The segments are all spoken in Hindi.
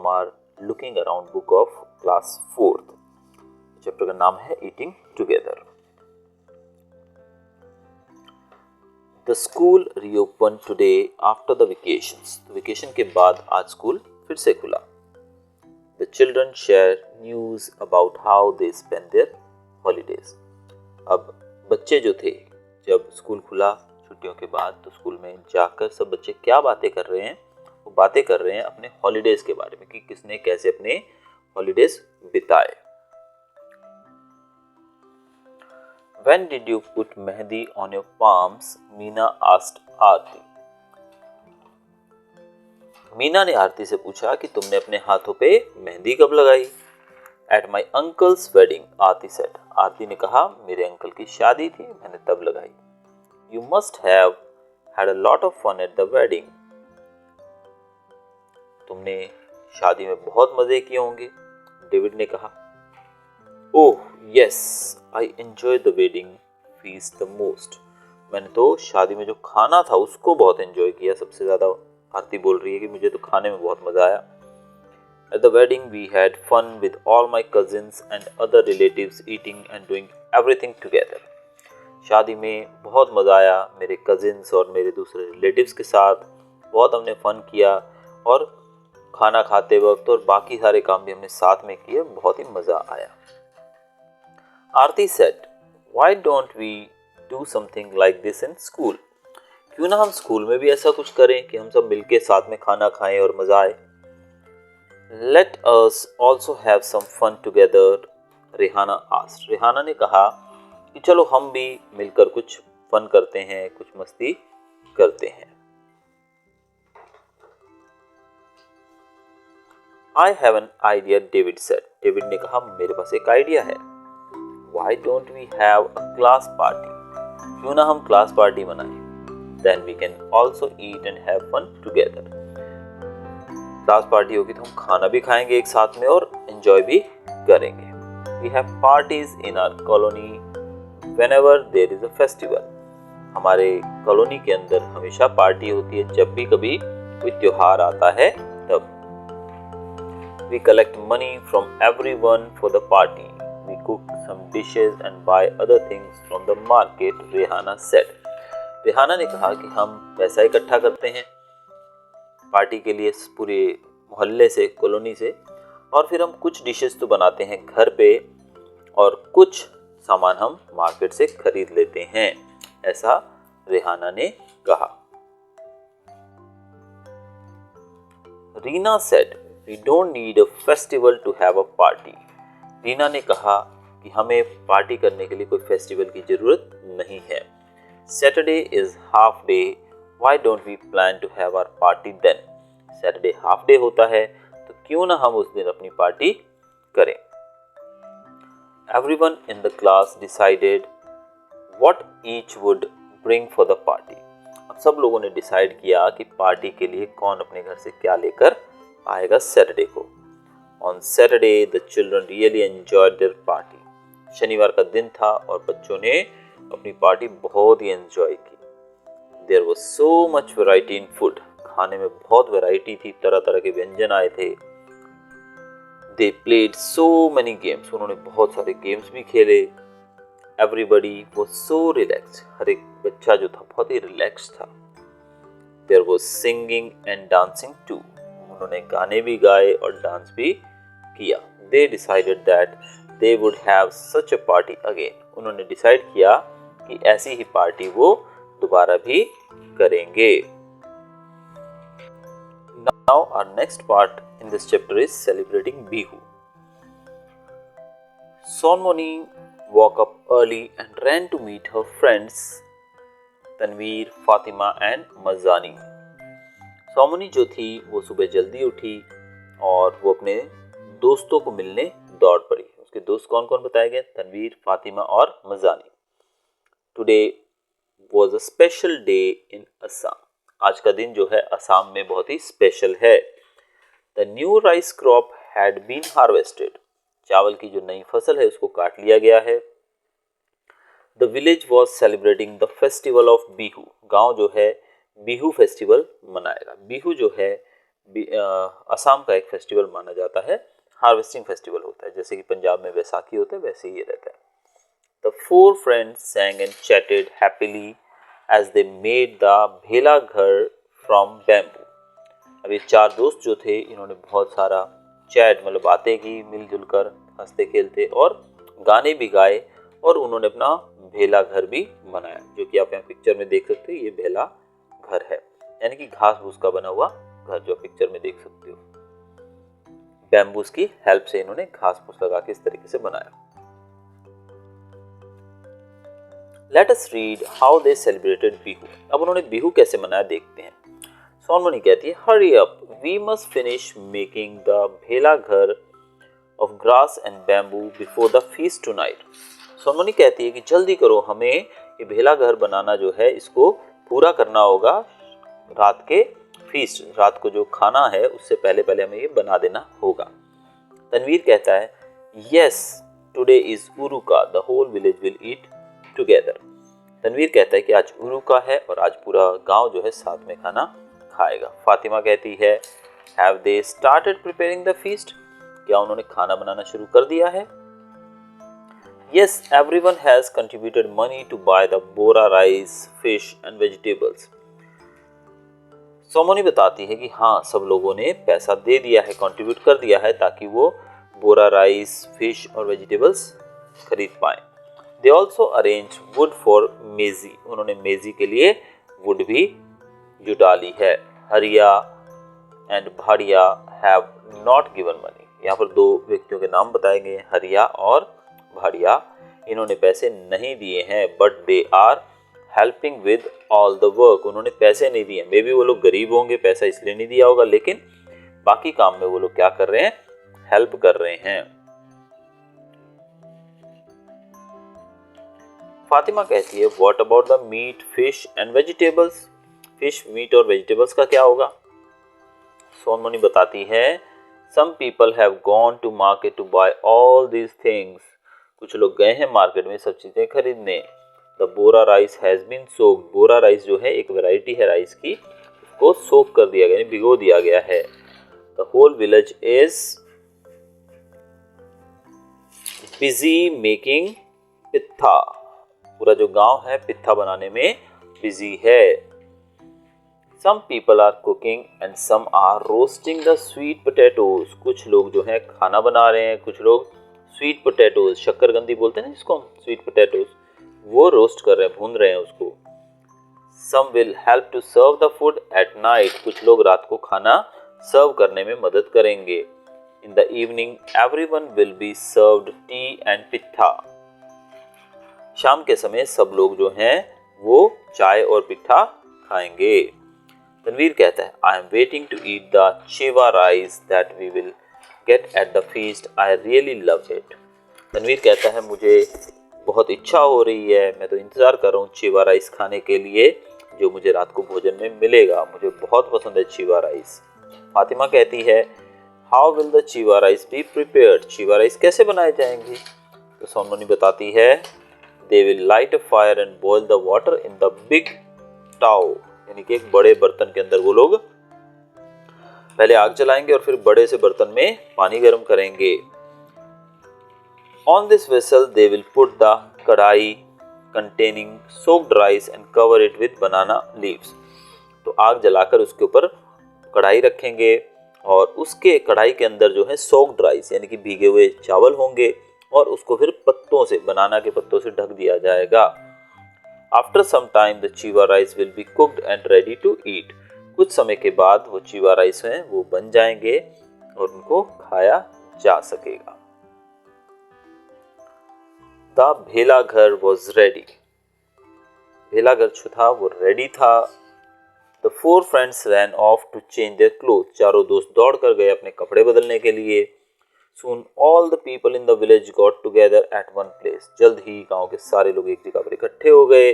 from our looking around book of class 4th. Chapter का नाम है Eating Together. The school reopened today after the vacations. तो वेकेशन के बाद आज स्कूल फिर से खुला. The children share news about how they spend their holidays. अब बच्चे जो थे, जब स्कूल खुला छुट्टियों के बाद, तो स्कूल में जाकर सब बच्चे क्या बातें कर रहे हैं? वो बातें कर रहे हैं अपने हॉलीडेज के बारे में कि किसने कैसे अपने हॉलीडेज बिताए. When did you put mehndi on your palms? Meena asked आरती. मीना ने आरती से पूछा कि तुमने अपने हाथों पे मेहंदी कब लगाई? At my uncle's wedding, Aarti said. आरती ने कहा मेरे अंकल की शादी थी, मैंने तब लगाई. You must have had a lot of fun at the wedding. तुमने शादी में बहुत मजे किए होंगे, डेविड ने कहा. Oh yes, I enjoy the wedding feast the most. मैंने तो शादी में जो खाना था उसको बहुत एंजॉय किया, सबसे ज़्यादा. आरती बोल रही है कि मुझे तो खाने में बहुत मज़ा आया. At the wedding we had fun with all my cousins and other relatives eating and doing everything together. शादी में बहुत मज़ा आया मेरे कजिन्स और मेरे दूसरे रिलेटिव्स के साथ. बहुत हमने फ़न किया और खाना खाते वक्त और बाकी सारे काम भी हमने साथ में किए. बहुत ही मज़ा आया. आरती said, Why don't we do something like this in school? क्यों ना हम स्कूल में भी ऐसा कुछ करें कि हम सब मिलके साथ में खाना खाएं और मज़ा आए. Let us also have some fun together, Rehana asked. Rehana ने कहा कि चलो हम भी मिलकर कुछ फन करते हैं, कुछ मस्ती करते हैं. I have an idea, David said. David ने कहा मेरे पास एक आइडिया है. Why don't we have a class party? क्यों ना हम क्लास पार्टी मनाएं. Then we can also eat and have fun together. Class party होगी तो हम खाना भी खाएंगे एक साथ में और एंजॉय भी करेंगे. We have parties in our colony whenever there is a festival. हमारे कॉलोनी के अंदर हमेशा पार्टी होती है जब भी कभी कोई त्योहार आता है तब. We collect money from everyone for the party. We cook some dishes and buy other things from the market, Rehana said. Rehana ने कहा कि हम पैसा इकट्ठा करते हैं पार्टी के लिए पूरे मोहल्ले से, कॉलोनी से, और फिर हम कुछ डिशेस तो बनाते हैं घर पे और कुछ सामान हम मार्केट से खरीद लेते हैं, ऐसा रेहाना ने कहा. Reena said, We don't need a festival to have a party. Reena ने कहा कि हमें पार्टी करने के लिए कोई फेस्टिवल की जरूरत नहीं है. Saturday is half day. Why don't we plan to have our party then? Saturday half day होता है तो क्यों ना हम उस दिन अपनी पार्टी करें. Everyone in the class decided what each would bring for the party. अब सब लोगों ने डिसाइड किया कि पार्टी के लिए कौन अपने घर से क्या लेकर आएगा सैटरडे को. On Saturday the children really enjoyed their party. शनिवार का दिन था और बच्चों ने अपनी पार्टी बहुत ही एंजॉय की. There was so much variety in food. खाने में बहुत वैरायटी थी, तरह तरह के व्यंजन आए थे. They played so many games. उन्होंने बहुत सारे गेम्स भी खेले. Everybody was so relaxed. हर एक बच्चा जो था बहुत ही रिलैक्स था. There was singing and dancing too. उन्होंने गाने भी गाए और डांस भी किया. They decided that they would have such a party again. उन्होंने डिसाइड किया कि ऐसी ही पार्टी वो दोबारा भी करेंगे. Now our next part in this chapter is celebrating Bihu. Sonmoni woke up early and ran to meet her friends Tanveer, Fatima and Mazani. Somni जो थी वो सुबह जल्दी उठी और वो अपने दोस्तों को मिलने दौड़ पड़ी. उसके दोस्त कौन कौन बताए गए? तनवीर, फातिमा और Majani. Today was a special day in Assam. आज का दिन जो है असम में बहुत ही स्पेशल है. The new rice crop had been harvested. चावल की जो नई फसल है उसको काट लिया गया है. The village was celebrating the festival of Bihu. गांव जो है बिहू फेस्टिवल मनाएगा. बिहू जो है असम का एक फेस्टिवल माना जाता है, हार्वेस्टिंग फेस्टिवल होता है, जैसे कि पंजाब में बैसाखी होता है वैसे ही ये रहता है। The four friends sang and chatted happily as they made the भेला घर from bamboo. अब ये चार दोस्त जो थे इन्होंने बहुत सारा चैट मतलब बातें की, मिलजुल कर हंसते खेलते और गाने भी गाए और उन्होंने अपना भेला घर भी बनाया, जो कि आप यहाँ पिक्चर में देख सकते हो। ये भेला घर है, यानी कि घास फूस का बना हुआ घर, जो पिक्चर में देख सकते हो। बैम्बूस की हेल्प से इन्होंने घास फूस लगा के इस तरीके से बनाया। Let us read how they celebrated Bihu. अब उन्होंने बिहू कैसे मनाया देखते हैं। सोनमणि कहती है, hurry up, we must finish making the भेला घर of grass and bamboo before the feast tonight। Sonmani कहती है कि जल्दी करो, हमें ये भेला घर बनाना जो है इसको पूरा करना होगा रात के फीस्ट, रात को जो खाना है उससे पहले पहले हमें ये बना देना होगा। तनवीर कहता है, yes, today is Uruka, the whole village will eat together। Tanveer कहता है कि आज उरुका है और आज पूरा गांव जो है साथ में खाना खाएगा। फातिमा कहती है, have they started preparing the feast? क्या उन्होंने खाना बनाना शुरू कर दिया है? Yes, everyone has contributed money to buy the bora rice, fish and vegetables। सोमोनी बताती है कि हाँ, सब लोगों ने पैसा दे दिया है, कंट्रीब्यूट कर दिया है ताकि वो बोरा राइस, फिश और वेजिटेबल्स खरीद पाएं। They also arrange wood for मेजी। उन्होंने मेजी के लिए वुड भी जुटा ली है। Hariya and Bhadiya have not given money. यहाँ पर दो व्यक्तियों के नाम बताए गए हैं, हरिया और भाड़िया। इन्होंने पैसे नहीं दिए हैं, but they are helping with all the work. उन्होंने पैसे नहीं दिए, मे बी वो लोग गरीब होंगे, पैसा इसलिए नहीं दिया होगा, लेकिन बाकी काम में वो लोग क्या कर रहे हैं, हेल्प कर रहे हैं। फातिमा कहती है, what about the meat, fish and vegetables. Fish, meat और वेजिटेबल्स का क्या होगा? सोनमणि बताती है, some people have gone to market to buy all these things. कुछ लोग गए हैं मार्केट में सब चीजें खरीदने। The bora rice has been soaked. Bora rice जो है एक वैरायटी है राइस की, उसको सोक कर दिया गया, भिगो दिया गया है। The whole village is busy making pitha. पूरा जो गांव है पित्था बनाने में बिजी है। Some people are cooking and some are roasting the sweet potatoes. कुछ लोग जो है खाना बना रहे हैं, कुछ लोग स्वीट पोटैटोज, शक्करकंदी बोलते हैं ना जिसको हम, स्वीट पोटैटोज, वो रोस्ट कर रहे हैं, भून रहे हैं उसको। Some will help to serve the food at night. कुछ लोग रात को खाना सर्व करने में मदद करेंगे। In the evening everyone will be served tea and pitha. शाम के समय सब लोग जो हैं वो चाय और पिट्ठा खाएंगे। तनवीर कहता है, I am waiting to eat the chewa rice that we will get at the feast, I really love it. Tanvir कहता है, मुझे बहुत इच्छा हो रही है, मैं तो इंतजार कर रहा हूँ चेवा राइस खाने के लिए जो मुझे रात को भोजन में मिलेगा, मुझे बहुत पसंद है चेवा राइस। फातिमा कहती है, how will the chewa rice be prepared. Chewa rice कैसे बनाए जाएंगे? तो सोनमणि बताती है, they will light a fire and boil the water in the big tao. यानी कि एक बड़े बर्तन के अंदर वो लोग पहले आग जलाएंगे और फिर बड़े से बर्तन में पानी गर्म करेंगे। On this vessel they will put the कढ़ाई containing soaked rice and cover it with banana leaves। तो आग जलाकर उसके ऊपर कढ़ाई रखेंगे और उसके कढ़ाई के अंदर जो है soaked rice यानी कि भीगे हुए चावल होंगे और उसको फिर पत्तों से, बनाना के पत्तों से ढक दिया जाएगा। After some time the chiva rice will be cooked and ready to eat। कुछ समय के बाद वो चिवा राइस हैं वो बन जाएंगे और उनको खाया जा सकेगा। द भेला घर वॉज रेडी। भेला घर जो था वो रेडी था। The four friends ran off to change their cloth. चारों दोस्त दौड़ कर गए अपने कपड़े बदलने के लिए। सून all the people in the village got together at one place. जल्द ही गांव के सारे लोग एक जगह पर इकट्ठे हो गए।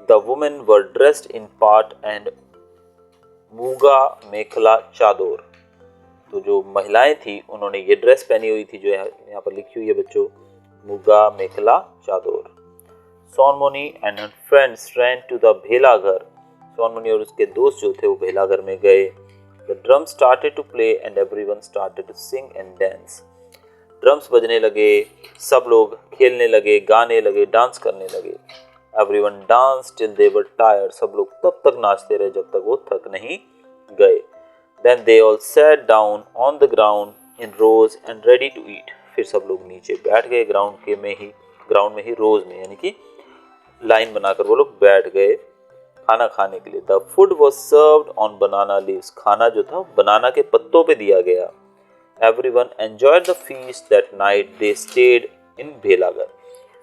The women were dressed in पाट एंड मूगा मेखला चादर। तो जो महिलाएं थी उन्होंने ये ड्रेस पहनी हुई थी जो यहाँ पर लिखी हुई है बच्चों, मुगा मेखला चादर। Sonmani and her friends ran to the भेला घर सोनमनी और उसके दोस्त जो थे वो भेलाघर में गए। The drums started to play and everyone started to sing and dance. Drums बजने लगे, सब लोग खेलने लगे, गाने लगे, डांस करने लगे। Everyone danced till they were tired. सब लोग तब तक नाचते रहे जब तक वो थक नहीं गए। Then they all sat down on the ground in rows and ready to eat. फिर सब लोग नीचे बैठ गए ग्राउंड में ही रोज में, यानी कि लाइन बनाकर वो लोग बैठ गए खाना खाने के लिए। The food was served on banana leaves. खाना जो था बनाना के पत्तों पे दिया गया। Everyone enjoyed the feast that night they stayed in भेलाघर।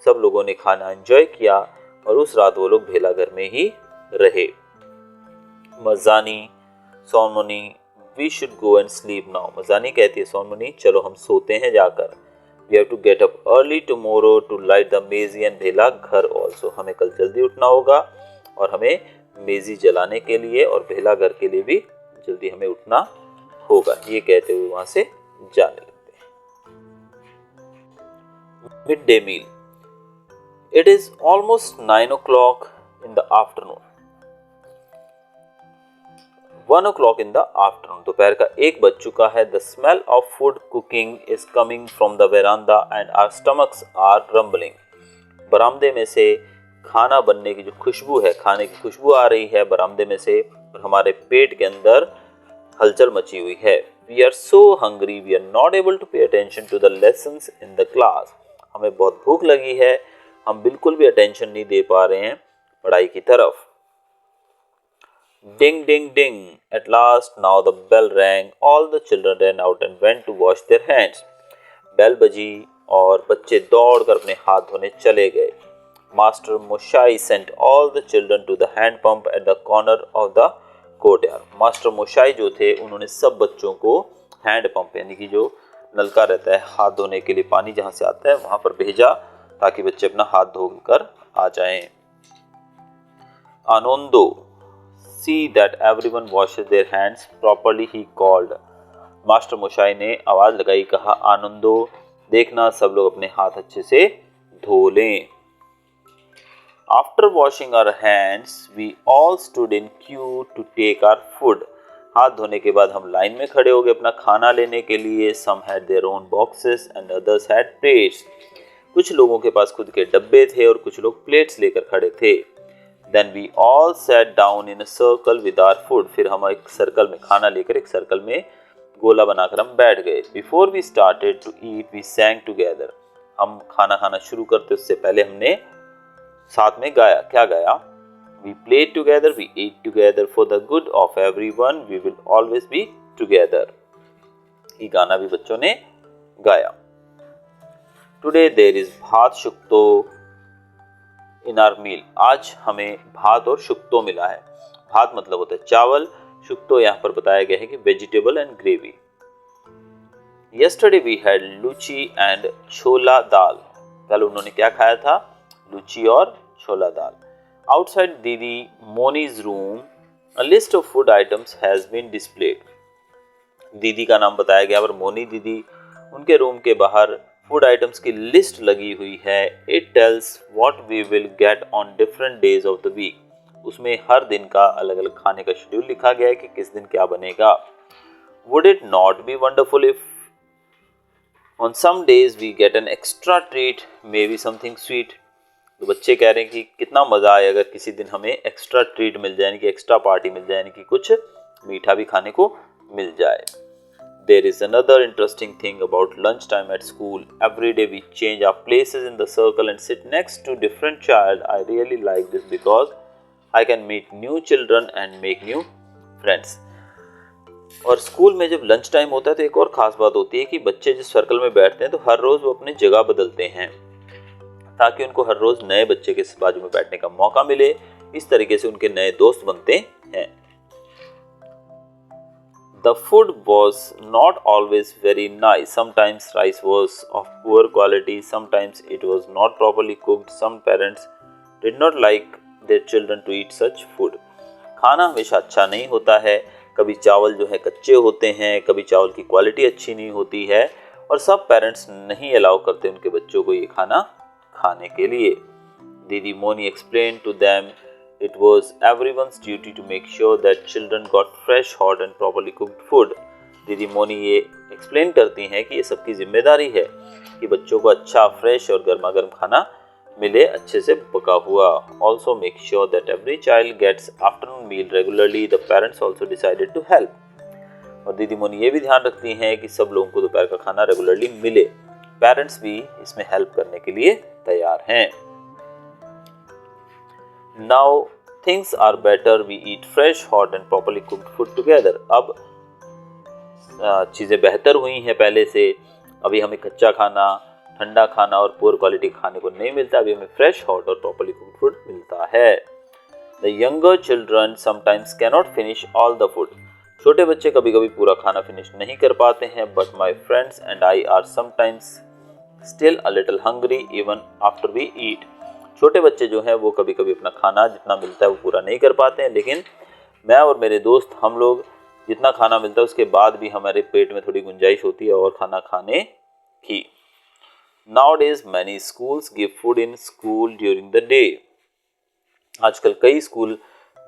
सब लोगों ने खाना एंजॉय किया और उस रात वो लोग भेलाघर में ही रहे। Majani, Sonmoni, we should go and sleep now. Majani कहती है सोनमनी चलो हम सोते हैं जाकर। We have to get up early tomorrow to light the मेजी and भेलाघर also. हमें कल जल्दी उठना होगा और हमें मेजी जलाने के लिए और भेलाघर के लिए भी जल्दी हमें उठना होगा। ये कहते हुए वहां से जाने लगते हैं। Mid day meal. It is almost 9 o'clock in the afternoon. 1 o'clock in the afternoon. दोपहर का 1 बज चुका है। The smell of food cooking is coming from the veranda and our stomachs are rumbling. बरामदे में से खाना बनने की जो खुशबू है, खाने की खुशबू आ रही है बरामदे में से और हमारे पेट के अंदर हलचल मची हुई है। We are so hungry, we are not able to pay attention to the lessons in the class. हमें बहुत भूख लगी है, हम बिल्कुल भी अटेंशन नहीं दे पा रहे हैं पढ़ाई की तरफ। Ding, ding, ding. At last, now the bell rang. All the children ran out and went to wash their hands. Bell बजी और बच्चे दौड़कर अपने हाथ धोने चले गए। Master Moshai sent all the children to the hand pump at the corner of the courtyard. Master Moshai जो थे उन्होंने सब बच्चों को हैंड पंप यानी कि जो नलका रहता है हाथ धोने के लिए, पानी जहाँ से आता है वहाँ पर भेजा ताकि बच्चे अपना हाथ धोकर आ जाएं। आनंदो, see that everyone washes their hands properly, he called. Master Moshai ने आवाज लगाई, कहा आनंदो देखना सब लोग अपने हाथ अच्छे से धो लें। After washing our hands, we all stood in queue to take our food. हाथ धोने के बाद हम लाइन में खड़े हो गए अपना खाना लेने के लिए। Some had their own boxes and others had plates. कुछ लोगों के पास खुद के डब्बे थे और कुछ लोग प्लेट्स लेकर खड़े थे। Then we all sat down in a circle with our food. फिर हम एक सर्कल में खाना लेकर एक सर्कल में गोला बनाकर हम बैठ गए। Before we started to eat, we sang together. हम खाना खाना शुरू करते उससे पहले हमने साथ में गाया। क्या गाया? We played together, we ate together, for the good of everyone, we will always be together. ये गाना भी बच्चों ने गाया। Today there is भात शुक्तो in our meal. आज हमें भात और शुक्तो मिला है। भात मतलब होता है चावल, शुक्तो यहाँ पर बताया गया है कि vegetable and gravy. Yesterday we had luchi and छोला दाल। कल उन्होंने क्या खाया था? लूची और छोला दाल। Outside दीदी मोनी's room, a list of food items has been displayed. दीदी का नाम बताया गया और मोनी दीदी, उनके रूम के बाहर फूड आइटम्स की लिस्ट लगी हुई है। It tells what we will get on different days of the week. उसमें हर दिन का अलग अलग खाने का शेड्यूल लिखा गया है कि किस दिन क्या बनेगा। Would it not be wonderful if on some days we get an extra treat, maybe something sweet? तो बच्चे कह रहे हैं कि कितना मजा आए अगर किसी दिन हमें एक्स्ट्रा ट्रीट मिल जाए, यानी कि एक्स्ट्रा पार्टी मिल जाए, यानी कि कुछ मीठा भी खाने को मिल जाए। There is another interesting thing about lunchtime at school. Every day we change our places in the circle and sit next to different child. I really like this because I can meet new children and make new friends. और स्कूल में जब लंच टाइम होता है तो एक और ख़ास बात होती है कि बच्चे जिस सर्कल में बैठते हैं तो हर रोज़ वो अपनी जगह बदलते हैं ताकि उनको हर रोज़ नए बच्चे के बाजू में बैठने का मौका मिले। इस तरीके से उनके नए दोस्त बनते हैं। The food was not always very nice. Sometimes rice was of poor quality. Sometimes it was not properly cooked. Some parents did not like their children to eat such food. खाना हमेशा अच्छा नहीं होता है। कभी चावल जो है कच्चे होते हैं, कभी चावल की क्वालिटी अच्छी नहीं होती है और सब पेरेंट्स नहीं अलाउ करते उनके बच्चों को ये खाना खाने के लिए। दीदी Moni explained to them It was everyone's duty to make sure that children got fresh, hot and properly cooked food. दीदी मोनी ये एक्सप्लेन करती हैं कि ये सबकी जिम्मेदारी है कि बच्चों को अच्छा, फ्रेश और गर्मा गर्म खाना मिले, अच्छे से पका हुआ. Also make sure that every child gets afternoon meal regularly. The parents also decided to help. और दीदी मोनी ये भी ध्यान रखती हैं कि सब लोगों को दोपहर का खाना रेगुलरली मिले. पेरेंट्स भी इसमें हेल्प करने के लिए तैयार हैं. Now things are better. We eat fresh, hot and properly cooked food together. अब चीज़ें बेहतर हुई हैं पहले से. अभी हमें कच्चा खाना, ठंडा खाना और पुअर क्वालिटी खाने को नहीं मिलता. अभी हमें फ्रेश, हॉट और प्रॉपर्ली कुक्ड फूड मिलता है. The younger children sometimes cannot finish all the food. छोटे बच्चे कभी कभी पूरा खाना फिनिश नहीं कर पाते हैं. But my friends and I are sometimes still a little hungry even after we eat. छोटे बच्चे जो हैं वो कभी कभी अपना खाना जितना मिलता है वो पूरा नहीं कर पाते हैं, लेकिन मैं और मेरे दोस्त हम लोग जितना खाना मिलता है उसके बाद भी हमारे पेट में थोड़ी गुंजाइश होती है और खाना खाने की. Nowadays many schools give food in school during the day. आजकल कई स्कूल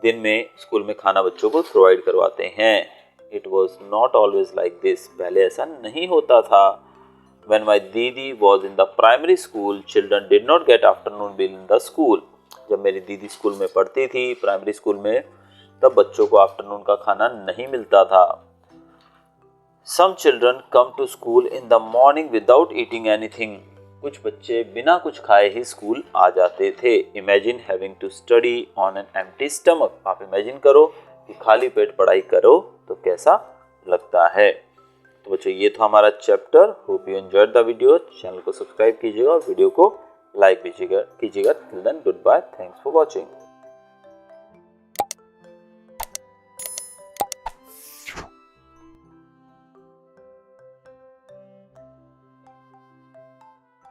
दिन में स्कूल में खाना बच्चों को प्रोवाइड करवाते हैं. It was not always like this. पहले ऐसा नहीं होता था. When my दीदी was in the primary school, children did not get afternoon meal in the school. जब मेरी दीदी स्कूल में पढ़ती थी, प्राइमरी स्कूल में, तब बच्चों को आफ्टरनून का खाना नहीं मिलता था. Some children come to school in the morning without eating anything. कुछ बच्चे बिना कुछ खाए ही स्कूल आ जाते थे. Imagine having to study on an empty stomach. आप इमेजिन करो कि खाली पेट पढ़ाई करो तो कैसा लगता है. तो बच्चों ये था हमारा chapter. Hope you enjoyed the video. Channel को सब्सक्राइब कीजिएगा और वीडियो को लाइक कीजिएगा. Till then good bye. Thanks for watching.